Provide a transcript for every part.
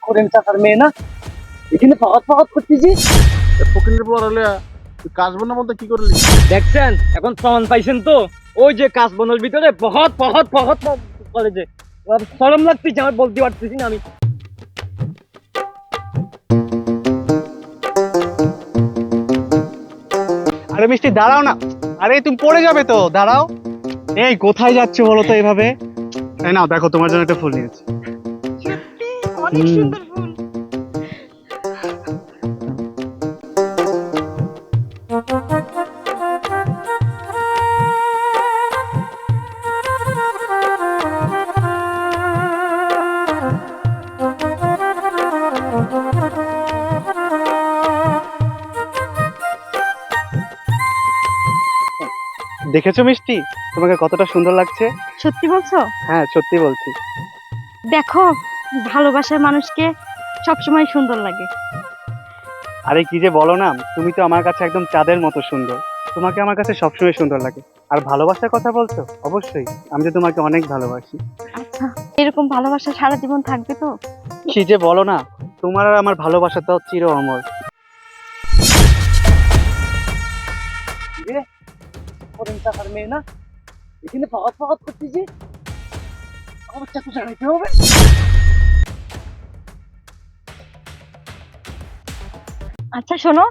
করেন চাচার মেয়ে না এখানে ফকত ফকত করতেছি। ফকিনের পর হলে তুই কাজ বন্ধ বলতে কি করলি? দেখছেন এখন প্রমাণ পাইছেন তো, ওই যে কাজ বনের ভিতরে ফকত ফকত ফকত করে যে শরম লাগতেছে আমার, বলতে পারতেছি না আমি। আরে মিষ্টি দাঁড়াও না, আরে তুমি পড়ে যাবে তো, দাঁড়াও। এই কোথায় যাচ্ছ বলো তো এভাবে? এই নাও দেখো তোমার জন্য একটা ফুল নিয়েছি। সত্যি অনেক হুম। সুন্দর ফুল। দেখেছো মিষ্টি তোমাকে কতটা সুন্দর লাগছে? সত্যি বলছো? হ্যাঁ সত্যি বলছি। দেখো, ভালোবাসার মানুষকে সবসময় সুন্দর লাগে। আরে কি যে বলো না, তুমি তো আমার কাছে একদম চাঁদের মতো সুন্দর। তোমাকে আমার কাছে সবসময় সুন্দর লাগে। আর ভালোবাসার কথা বলছো, অবশ্যই আমি তো তোমাকে অনেক ভালোবাসি। আচ্ছা, এরকম ভালোবাসা সারা জীবন থাকবে তো? কি যে বলো না, তোমার আর আমার ভালোবাসা তো চির অমর। করেন চাচার মেয়ে না এখানে ফকত ফকত করতেছি, আমার চাকু চালাইতে হবে। আচ্ছা শোনো,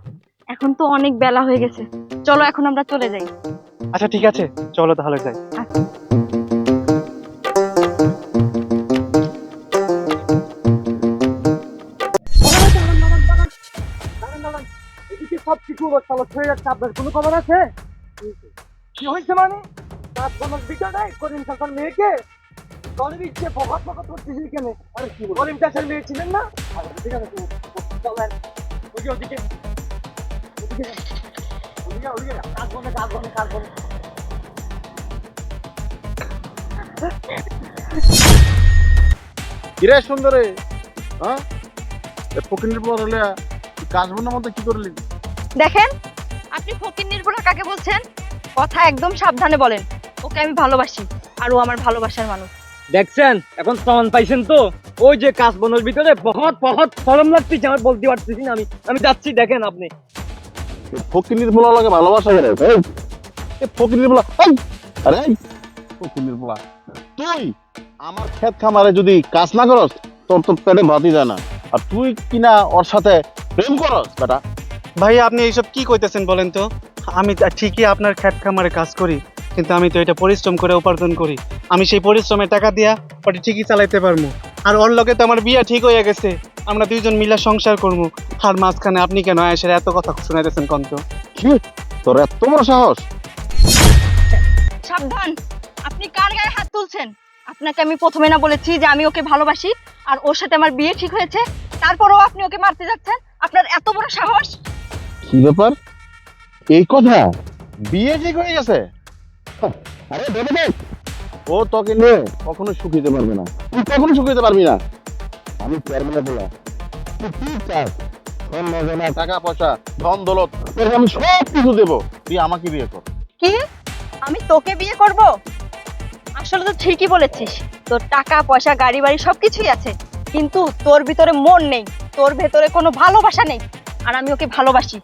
এখন তো অনেক বেলা হয়ে গেছে, চলো এখন আমরা চলে যাই। আচ্ছা ঠিক আছে, চলো তাহলে যাই। এদিকে সব কিছু উলটপালট হয়ে যাচ্ছে, আপনার কোনো খবর আছে? কি হয়েছে মানে? কাজ বনের ভিতরে করিম চাচার মেয়েকে কলের ইচ্ছে ফকত ফকত করতেছি কেন? আরে কি করিম চাচার মেয়ে ছিলেন না? আরে ঠিক আছে চলেন ওদিকে ওদিকে ওদিকে ওদিকে ওদিকে কাজ বনে কাজ বনে কাজ বনে। কিরে সুন্দরে, হ্যাঁ ফকিনের পর হলে তুই কাজ বন্ধ বলতে কি করলি? দেখেন, আপনি ফকির নির্ভরা কাকে বলছেন? কথা একদম সাবধানে বলেন। ওকে আমি ভালোবাসি, আর ও আমার ভালোবাসার মানুষ। দেখছেন এখন প্রমাণ পাইছেন তো, ওই যে কাজ বনের ভিতরে ফকত ফকত শরম লাগতেছে আমার, বলতে পারতেছি না আমি যাচ্ছি। দেখেন আপনি ফকিনের বলা লাগে ভালোবাসা করে ফকিনের বলা। আরে ফকিনের বলা, তুই আমার ক্ষেত খামারে যদি কাজ না করস তোর তো পেটে ভাতই যায় না, আর তুই কিনা ওর সাথে প্রেম করস বেটা। ভাই আপনি এইসব কি কইতেছেন বলেন তো? আমি ঠিকই আপনার খ্যাত খামারে কাজ করি, কিন্তু আমি তো এটা পরিশ্রম করে উপার্জন করি। আমি সেই পরিশ্রমের টাকা দিয়া ওটা ঠিকই চালাইতে পারবো। আর ওর লগে তো আমার বিয়ে ঠিক হয়ে গেছে, আমরা দুইজন মিলা সংসার করবো। আর মাঝখানে আপনি কেন এসে এত কথা শুনাইতেছেন কন্ত? কি তোর এত বড় সাহস? সাবধান, আপনি কার গায়ে হাত তুলছেন? আপনাকে আমি প্রথমে না বলেছি যে আমি ওকে ভালোবাসি আর ওর সাথে আমার বিয়ে ঠিক হয়েছে? তারপরেও আপনি ওকে মারতে যাচ্ছেন? আপনার এত বড় সাহস! কি ব্যাপার, এই কথা বিয়ে ঠিক হয়ে গেছে? আরে ভেবে দেখ, ও তোকে নিয়ে কখনো সুখ দিতে পারবে না, তুই কখনো সুখ দিতে পারবি না। আমি চেয়ারম্যানে বলা, তুই কি চাস? সম্মাননা, টাকা পয়সা, ধন দৌলত, তোকে আমি সব কিছু দেবো, তুই আমাকে বিয়ে কর। কি? আমি তোকে বিয়ে করব? আসলে তো ঠিকই বলেছিস, তোর টাকা পয়সা গাড়ি বাড়ি সবকিছুই আছে, কিন্তু তোর ভিতরে মন নেই, তোর ভেতরে কোনো ভালোবাসা নেই। আর আমি ওকে ভালোবাসি,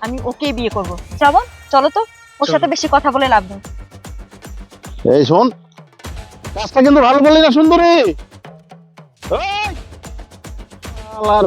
আমি ওকেই বিয়ে করব। শ্রাবণ, চলো তো, ওর সাথে বেশি কথা বলে লাভ নেই। এই শোন, কাজটা কিন্তু ভালো বললি না সুন্দরী। এই, শালার